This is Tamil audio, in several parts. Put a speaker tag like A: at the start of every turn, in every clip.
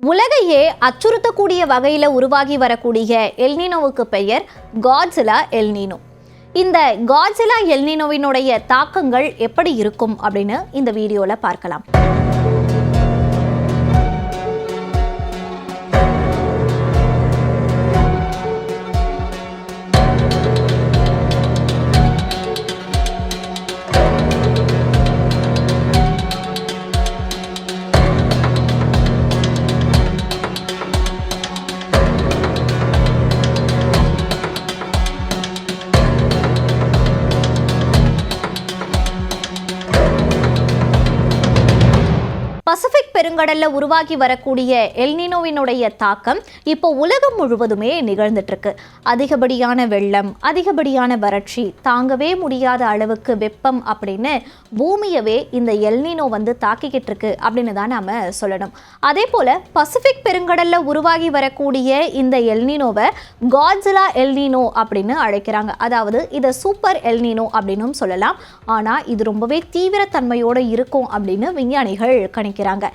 A: உலகையே அச்சுறுத்தக்கூடிய வகையில் உருவாகி வரக்கூடிய எல்னினோவுக்கு பெயர் காட்ஸிலா எல்னினோ. இந்த காட்ஸிலா எல்னினோவினுடைய தாக்கங்கள் எப்படி இருக்கும் அப்படின்னு இந்த வீடியோவில் பார்க்கலாம். பசிபிக் பெருங்கடல்ல உருவாகி வரக்கூடிய எல்னினோவினுடைய தாக்கம் இப்போ உலகம் முழுவதுமே நிகழ்ந்துட்டு இருக்கு. அதிகப்படியான வெள்ளம், அதிகப்படியான வறட்சி, தாங்கவே முடியாத அளவுக்கு வெப்பம் அப்படின்னு பூமியவே இந்த எல்னினோ தாக்கிக்கிட்டு இருக்கு அப்படின்னு தான் நாம சொல்லணும். அதே போல பசிபிக் பெருங்கடல்ல உருவாகி வரக்கூடிய இந்த எல்னினோவை காட்ஸிலா எல்னினோ அப்படின்னு அழைக்கிறாங்க. அதாவது இதை சூப்பர் எல்னினோ அப்படின்னும் சொல்லலாம். ஆனா இது ரொம்பவே தீவிரத்தன்மையோட இருக்கும் அப்படின்னு விஞ்ஞானிகள் கணிக்கிறாங்க.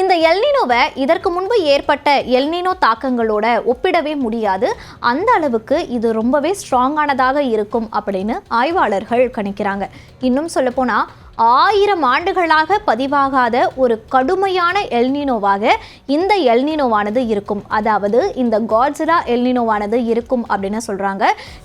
A: இந்த எல்னினோவை இதற்கு முன்பு ஏற்பட்ட எல்னினோ தாக்கங்களோட ஒப்பிடவே முடியாது. அந்த அளவுக்கு இது ரொம்பவே ஸ்ட்ராங்கானதாக இருக்கும் அப்படின்னு ஆய்வாளர்கள் கணிக்கிறாங்க. இன்னும் சொல்லப்போனா 1000 ஆண்டுகளாக பதிவாகாத ஒரு கடுமையான எல்னினோவாக இந்த எல்னினோவானது இருக்கும். அதாவது இந்த காட்ஸிலா எல்னினோவானது இருக்கும் அப்படின்னு சொல்றாங்க.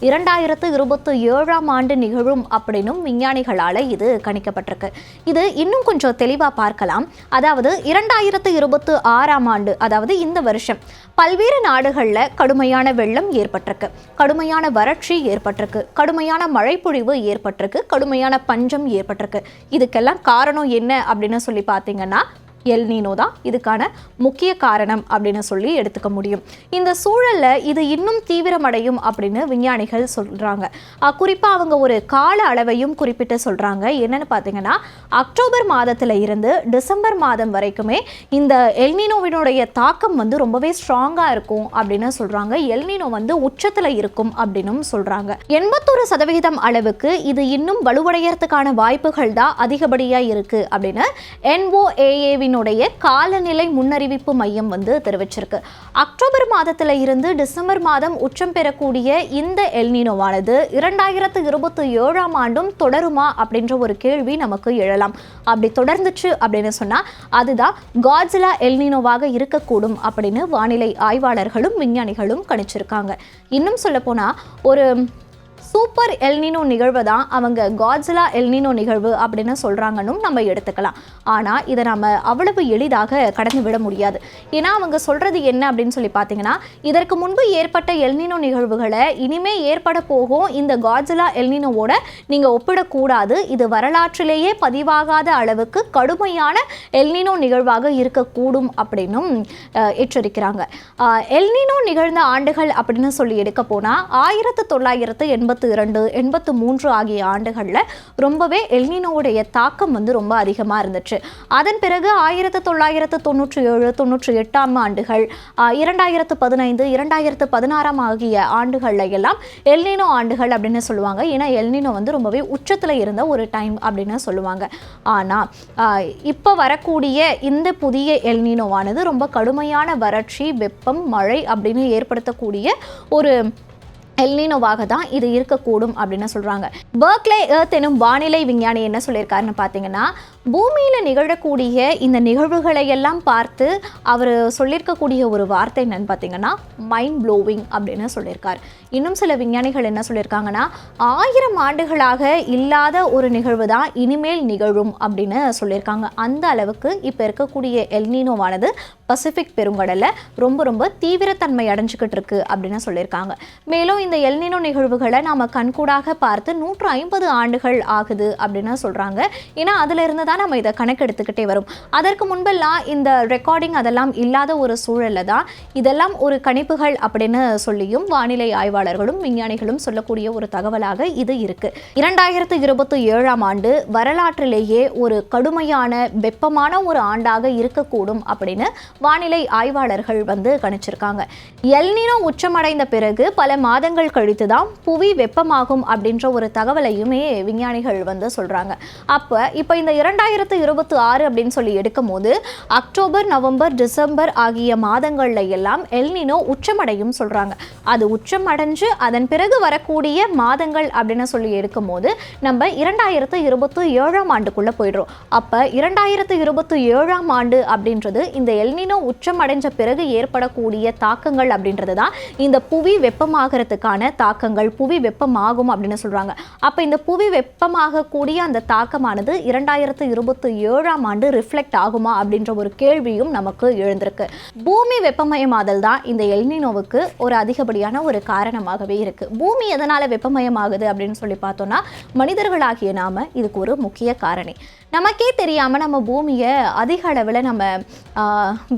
A: 2027ஆம் ஆண்டு நிகழும் அப்படின்னும் விஞ்ஞானிகளால் இது கணிக்கப்பட்டிருக்கு. இது இன்னும் கொஞ்சம் தெளிவாக பார்க்கலாம். அதாவது 2026ஆம் ஆண்டு, அதாவது இந்த வருஷம் பல்வேறு நாடுகளில் கடுமையான வெள்ளம் ஏற்பட்டிருக்கு, கடுமையான வறட்சி ஏற்பட்டிருக்கு, கடுமையான மழைப்பொழிவு ஏற்பட்டிருக்கு, கடுமையான பஞ்சம் ஏற்பட்டிருக்கு. இதுக்கெல்லாம் காரணம் என்ன அப்படின்னு சொல்லி பார்த்தீங்கன்னா எல்னினோ தான் இதுக்கான முக்கிய காரணம் அப்படின்னு சொல்லி எடுத்துக்க முடியும். இந்த சூழல்ல இது இன்னும் தீவிரமடையும் அப்படின்னு விஞ்ஞானிகள் சொல்றாங்க. குறிப்பாக அவங்க ஒரு கால அளவையும் குறிப்பிட்டு சொல்றாங்க. என்னன்னு பார்த்தீங்கன்னா அக்டோபர் மாதத்துல இருந்து டிசம்பர் மாதம் வரைக்குமே இந்த எல்னினோவினுடைய தாக்கம் ரொம்பவே ஸ்ட்ராங்கா இருக்கும் அப்படின்னு சொல்றாங்க. எல்னினோ உச்சத்துல இருக்கும் அப்படின்னும் சொல்றாங்க. 81% அளவுக்கு இது இன்னும் வலுவடையறதுக்கான வாய்ப்புகள் தான் அதிகப்படியா இருக்கு அப்படின்னு NOAA காலநிலை முன்னறிவிப்பு மையம் தெரிவிச்சிருக்கு. அக்டோபர் மாதத்துல இருந்து டிசம்பர் மாதம் உச்சம் பெறக்கூடிய இந்த எல்னினோவானது 2027ஆம் ஆண்டும் தொடருமா அப்படின்ற ஒரு கேள்வி நமக்கு எழலாம். அப்படி தொடர்ந்துச்சு அப்படின்னு சொன்னா அதுதான் காட்ஸிலா எல்னினோவாக இருக்கக்கூடும் அப்படின்னு வானிலை ஆய்வாளர்களும் விஞ்ஞானிகளும் கணிச்சிருக்காங்க. இன்னும் சொல்ல போனா ஒரு சூப்பர் எல்னினோ நிகழ்வு தான் அவங்க காட்ஸிலா எல்னினோ நிகழ்வு அப்படின்னு சொல்றாங்கன்னு நம்ம எடுத்துக்கலாம். ஆனால் இதை நம்ம அவ்வளவு எளிதாக கடந்து விட முடியாது. ஏன்னா அவங்க சொல்றது என்ன அப்படின்னு சொல்லி பார்த்தீங்கன்னா இதற்கு முன்பு ஏற்பட்ட எல்னினோ நிகழ்வுகளை இனிமே ஏற்பட போகும் இந்த காட்ஸிலா எல்னினோவோட நீங்க ஒப்பிடக்கூடாது. இது வரலாற்றிலேயே பதிவாகாத அளவுக்கு கடுமையான எல்னினோ நிகழ்வாக இருக்கக்கூடும் அப்படின்னும் எச்சரிக்கிறாங்க. எல்னினோ நிகழ்ந்த ஆண்டுகள் அப்படின்னு சொல்லி எடுக்க போனா 1982, 83 ஆகிய ஆண்டுகளில் ரொம்பவே எல்னினோவுடைய தாக்கம் ரொம்ப அதிகமாக இருந்துச்சு. அதன் பிறகு 1997, 98ஆம் ஆண்டுகள், 2015, 2016 ஆகிய ஆண்டுகளில் எல்லாம் எல்னினோ ஆண்டுகள் அப்படின்னு சொல்லுவாங்க. ஏன்னா எல்னினோ ரொம்பவே உச்சத்தில் இருந்த ஒரு டைம் அப்படின்னு சொல்லுவாங்க. ஆனால் இப்போ வரக்கூடிய இந்த புதிய எல்னினோவானது ரொம்ப கடுமையான வறட்சி, வெப்பம், மழை அப்படின்னு ஏற்படுத்தக்கூடிய ஒரு எல்னினோவாக தான் இது இருக்கக்கூடும் அப்படின்னு சொல்றாங்க. பெர்க்லே எர்த் எனும் வானிலை விஞ்ஞானி என்ன சொல்லியிருக்காருன்னு பார்த்தீங்கன்னா பூமியில் நிகழக்கூடிய இந்த நிகழ்வுகளை எல்லாம் பார்த்து அவர் சொல்லியிருக்கக்கூடிய ஒரு வார்த்தை என்னன்னு பார்த்தீங்கன்னா மைண்ட் ப்ளோவிங் அப்படின்னு சொல்லியிருக்காரு. இன்னும் சில விஞ்ஞானிகள் என்ன சொல்லியிருக்காங்கன்னா 1000 ஆண்டுகளாக இல்லாத ஒரு நிகழ்வு தான் இனிமேல் நிகழும் அப்படின்னு சொல்லியிருக்காங்க. அந்த அளவுக்கு இப்போ இருக்கக்கூடிய எல்னினோவானது பசிபிக் பெருங்கடல்ல ரொம்ப ரொம்ப தீவிரத்தன்மை அடைஞ்சுக்கிட்டு இருக்கு அப்படின்னு சொல்லியிருக்காங்க. மேலும் இந்த எல்னினோ நிகழ்வுகளை நாம கண்கூடாக பார்த்து 150 ஆண்டுகள் ஆகுது அப்படின்னு சொல்றாங்க. ஏன்னா அதுல இருந்து தான் நம்ம இதை கணக்கெடுத்துக்கிட்டே வரும். அதற்கு முன்பெல்லாம் இந்த ரெக்கார்டிங் அதெல்லாம் இல்லாத ஒரு சூழல்ல தான் இதெல்லாம் ஒரு கணிப்புகள் அப்படின்னு சொல்லியும் வானிலை ஆய்வாளர்களும் விஞ்ஞானிகளும் சொல்லக்கூடிய ஒரு தகவலாக இது இருக்கு. 2027ஆம் ஆண்டு வரலாற்றிலேயே ஒரு கடுமையான வெப்பமான ஒரு ஆண்டாக இருக்கக்கூடும் அப்படின்னு வானிலை ஆய்வாளர்கள் கணிச்சிருக்காங்க. எல்னினோ உச்சமடைந்த பிறகு பல மாதங்கள் கழித்து தான் புவி வெப்பமாகும் அப்படின்ற ஒரு தகவலையுமே விஞ்ஞானிகள் சொல்றாங்க. அப்ப இப்போ இந்த 2026 அப்படின்னு சொல்லி எடுக்கும் போது அக்டோபர், நவம்பர், டிசம்பர் ஆகிய மாதங்கள்ல எல்லாம் எல்னினோ உச்சமடையும் சொல்றாங்க. அது உச்சமடைஞ்சு அதன் பிறகு வரக்கூடிய மாதங்கள் அப்படின்னு சொல்லி எடுக்கும் போது நம்ம 2027 ஆண்டுக்குள்ள போயிடுறோம். அப்ப 2027 ஆண்டு அப்படின்றது இந்த எல்னினோ உச்சமடைஞ்ச பிறகு ஏற்படக்கூடிய தாக்கங்கள் அப்படின்றது தான் இந்த புவி வெப்பமாகறதுக்கான தாக்கங்கள், புவி வெப்பமாகும் அப்படின்னு சொல்றாங்க. அப்ப இந்த புவி வெப்பமாகக்கூடிய அந்த தாக்கமானது 2027 ஆண்டு ரிஃப்ளெக்ட் ஆகுமா அப்படின்ற ஒரு கேள்வியும் நமக்கு எழுந்திருக்கு. பூமி வெப்பமயமாதல் தான் இந்த எல்னினோவுக்கு ஒரு அதிகப்படியான ஒரு காரணமாகவே இருக்கு. பூமி எதனால வெப்பமயமாகுது அப்படின்னு சொல்லி பார்த்தோம்னா மனிதர்களாகிய நாம இதுக்கு ஒரு முக்கிய காரணி. நமக்கே தெரியாமல் நம்ம பூமியை அதிக அளவில் நம்ம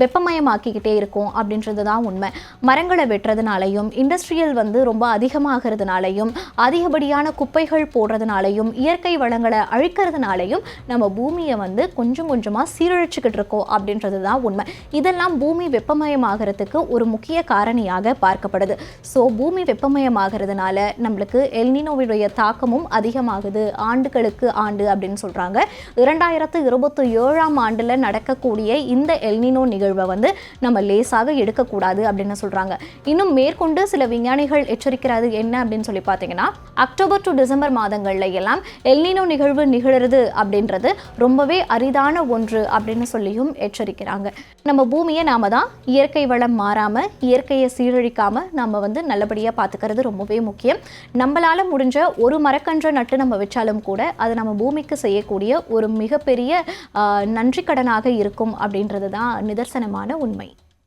A: வெப்பமயமாக்கிக்கிட்டே இருக்கோம் அப்படின்றது தான் உண்மை. மரங்களை வெட்டுறதுனாலையும், இண்டஸ்ட்ரியல் ரொம்ப அதிகமாகிறதுனாலையும், அதிகப்படியான குப்பைகள் போடுறதுனாலையும், இயற்கை வளங்களை அழிக்கிறதுனாலையும் நம்ம பூமியை கொஞ்சம் கொஞ்சமாக சீரழிச்சுக்கிட்டு இருக்கோம் அப்படின்றது தான் உண்மை. இதெல்லாம் பூமி வெப்பமயமாகிறதுக்கு ஒரு முக்கிய காரணியாக பார்க்கப்படுது. ஸோ பூமி வெப்பமயமாகிறதுனால நம்மளுக்கு எல்னினோவுடைய தாக்கமும் அதிகமாகுது, ஆண்டுகளுக்கு ஆண்டு அப்படின்னு சொல்கிறாங்க. 2027 ஆண்டுல நடக்கக்கூடிய இந்த எல்னினோ நிகழ்வை நம்ம லேசாக எடுக்கக்கூடாது அப்படின்னு சொல்றாங்க. இன்னும் மேற்கொண்டு சில விஞ்ஞானிகள் எச்சரிக்கிறது என்ன அப்படின்னு சொல்லி பார்த்தீங்கன்னா, அக்டோபர் டு டிசம்பர் மாதங்கள்ல எல்லாம் எல்னினோ நிகழ்வு நிகழ்றது அப்படின்றது ரொம்பவே அரிதான ஒன்று அப்படின்னு சொல்லியும் எச்சரிக்கிறாங்க. நம்ம பூமியை நாம தான் இயற்கை வளம் மாறாம, இயற்கையை சீரழிக்காம நம்ம நல்லபடியா பார்த்துக்கிறது ரொம்பவே முக்கியம். நம்மளால முடிஞ்ச ஒரு மரக்கன்றை நட்டு நம்ம வச்சாலும் கூட அது நம்ம பூமிக்கு செய்யக்கூடிய ஒரு மிகப்பெரிய நன்றி கடனாக இருக்கும் அப்படின்றது தான் நிதர்சனமான உண்மை.